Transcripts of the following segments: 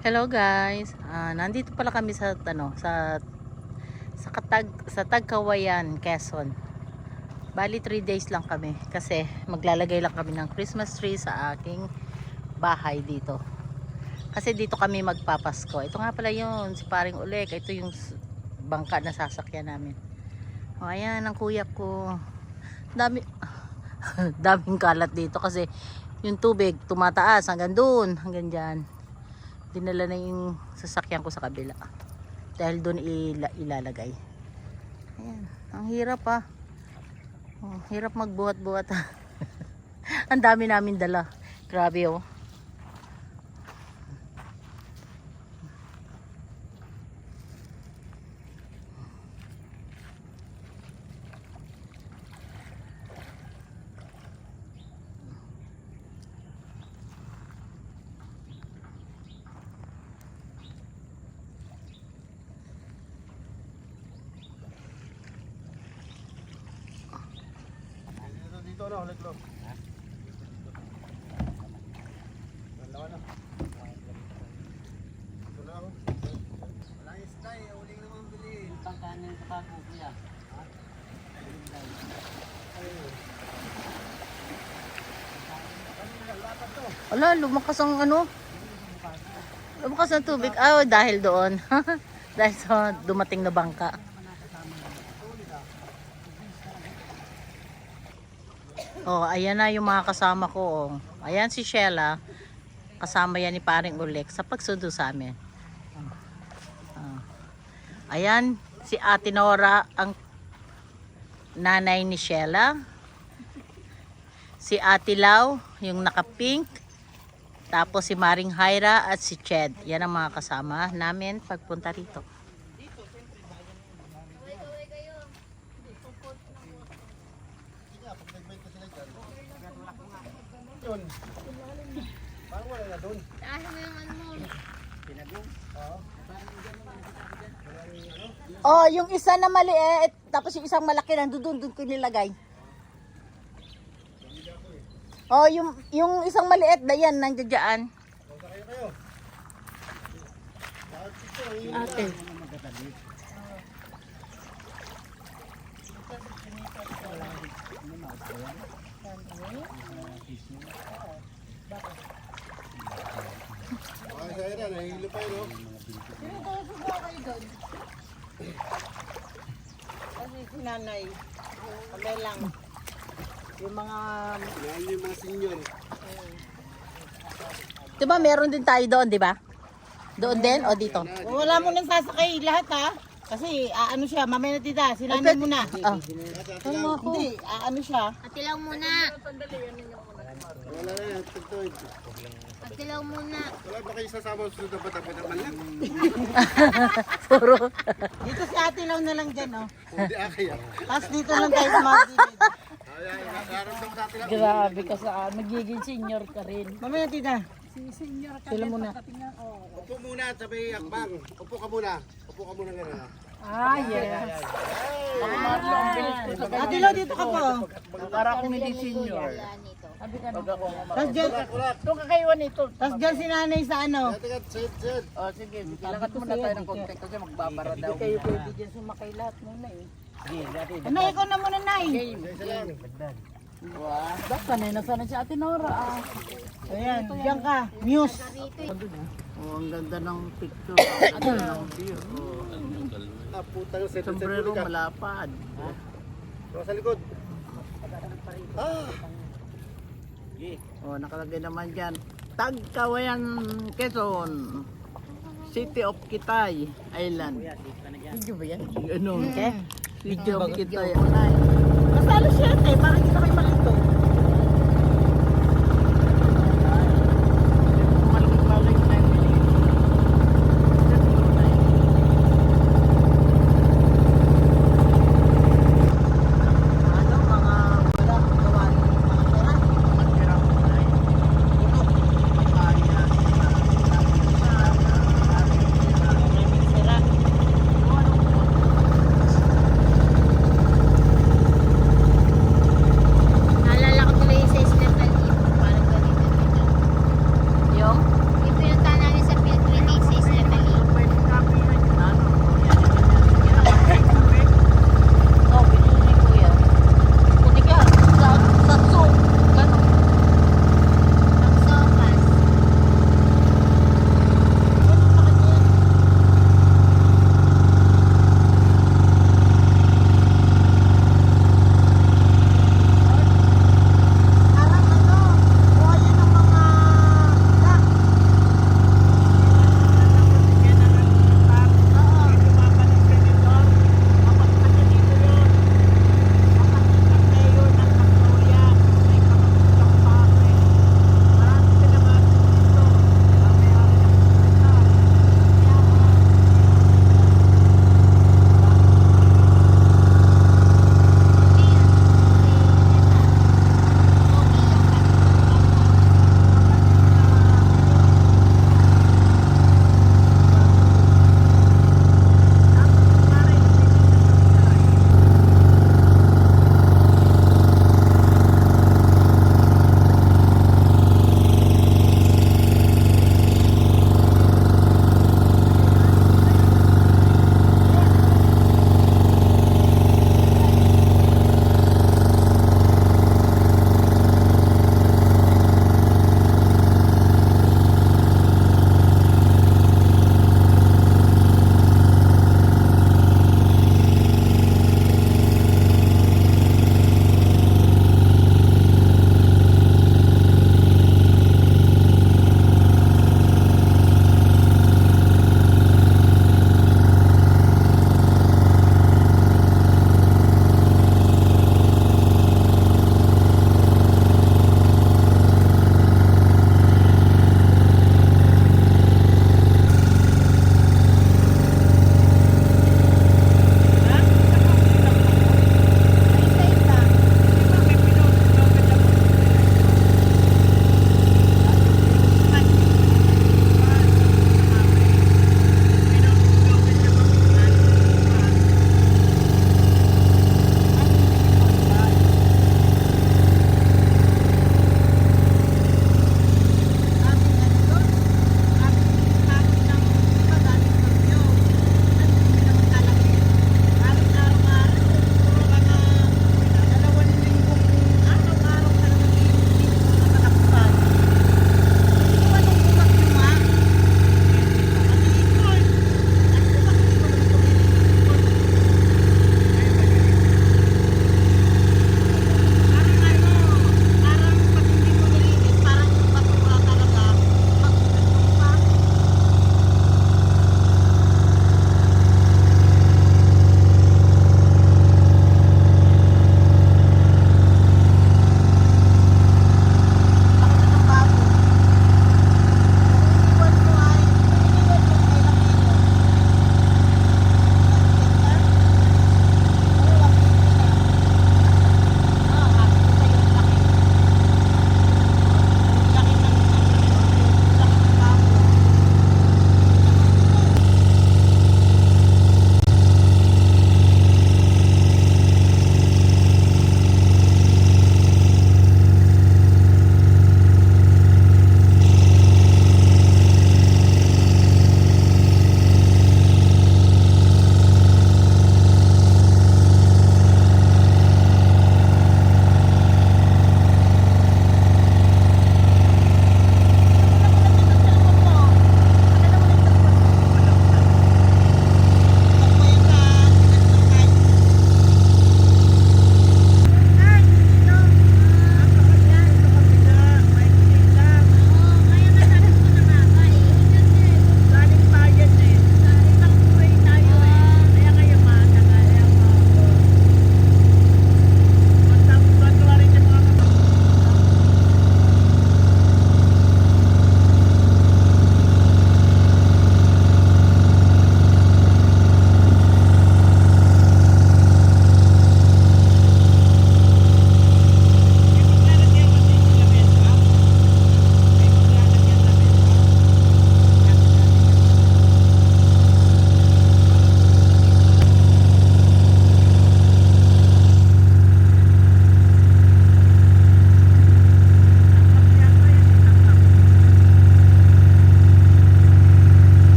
Hello guys, nandito pala kami sa sa Tagkawayan, Quezon. Bali 3 days lang kami kasi maglalagay lang kami ng Christmas tree sa aking bahay dito. Kasi dito kami magpapasko. Ito nga pala yun, si Paring Ulek. Ito yung bangka na sasakyan namin. O ayan ang kuya ko. Dami daming kalat dito kasi yung tubig tumataas hanggang doon, hanggang diyan. Dinala na yung sasakyan ko sa kabila dahil doon ilalagay. Ayan, ang hirap hirap magbuhat-buhat. Ang dami namin dala, grabe oh. Dito na, ulit lo. Ha? Dalawa na. Ito na ako. Walang isda eh, uling naman bilhin. Pagkanin sa bago kuya. Ala, lumakas ang lumakas ang tubig. Dahil doon. Dahil sa dumating na bangka. Oh, ayan na yung mga kasama ko. Oh. Ayan si Sheila. Kasama yan ni Paring Ulek sa pagsundo sa amin. Ayan si Ate Nora, ang nanay ni Sheila. Si Ate Lau, yung naka-pink. Tapos si Maring Hyra at si Ched. Yan ang mga kasama namin pagpunta rito. Yun. Parang wala na doon. Ano yung ano mo? Pinagong? Oo. Oh, yung isa na maliit, tapos yung isang malaki nandoon doon ko nilagay. Oh, yung isang maliit na yan nandiyan diyan. Kayo kayo. Ate. Okay, sa ira, nahihilo pa yun, no? Sino daw subo kayo doon? Kasi si nanay. Kami lang. Yung mga... Yan yung mga senior. Diba meron din tayo doon, diba? Doon din o dito? Wala mo nang sasakay lahat ha. Kasi ano siya, mamaya na tita, sinanay mo na. Oh. Hindi, ano siya. Atilaw muna. Wala na yan, tagtawid. Atilaw muna. Wala ba kayo sasama sa sunod na bata-bata man lang? Puro. Dito si Ate Lau na lang dyan oh. Hindi akaya. Tapos dito lang tayo sa mga gilid. Ayan, nararamdaman sa atin lang. Grabe ka sa magiging senior ka rin. Mamaya tita. Sila muna. Upo muna, sabi akbang. Upo ka muna. Upo ka muna gano'n. Ah, yes. Ate Lau, dito ka po. Para akong hindi senior. Yan ito. Tapos dyan, Ito kakaiwan ito. tapos dyan si nanay sa ano. Teka, sit. O sige, ilakad muna tayo ng konti kasi magbabara daw. Hindi kayo pwede dyan sumakay lahat muna eh. Ano, ikaw na muna, Nay. Isa lang. Wow. Sanay na sana si Ate Nora. Ayan, dyan ka. Muse. Oh, ang ganda ng picture. Ano ng view. Ah, putang set. Sombrero malapad. Baka sa likod. Ah! Oh, nakalagay naman dyan. Tagkawayan, Quezon. City of Kitay Island. Video ba yan? Ano? Okay. City of Kitay Island. Kasalo siya eh. Bakit dito kayo makito?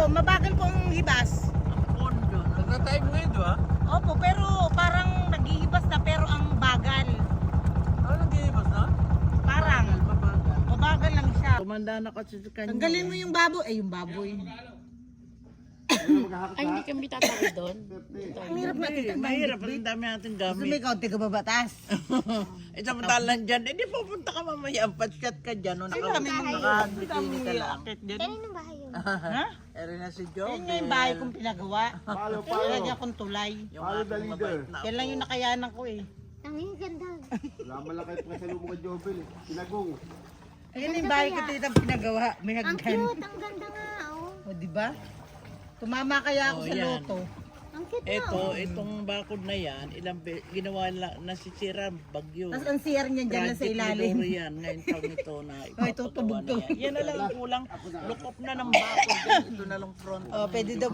mabagal po ang hibas. Pondo. Nagtatime ngayon, di ba? Opo, pero parang naghihibas na pero ang bagal. Ano nag-iibas na? Parang mabagal lang siya. Tumanda na kasi sa kanya. Tanggalin mo yung baboy. Ay, yung baboy. Ay, hindi kami tatawid doon. Ang hirap natin. Mahirap. Ang dami natin Gusto gamit. may kaunti ka babatas. Samantalang dyan, di pupunta ka mamaya. Patsat ka dyan. No? Naka-bikini ka lang. Kanino bahay yun? Ha? Eri na si Joe. Yan nga yung bahay kong pinagawa. Palo, Nilagyan akong tulay. Yung Follow the aking leader. mabait na Yan lang yung nakayanan ko eh. Ang ganda. Wala man lang kahit pasalubong ka Jobel. Sinagong. Ayan yung bahay ko tita pinagawa. May Ang hagdan. cute, ang ganda nga, oh. O, di ba? Tumama kaya ako Oh, sa yan. loto. Ang cute Ito, na, oh. itong bakod na yan, ginawa nasisira bagyo. Tapos ang CR niyan dyan na sa ilalim. Project yan, ngayon taon ito na Ay, ipapagawa tutubog na to. yan. Yan na lang ang kulang, lukop na ng bakod. Yan, ito na lang front. Oh, pwede daw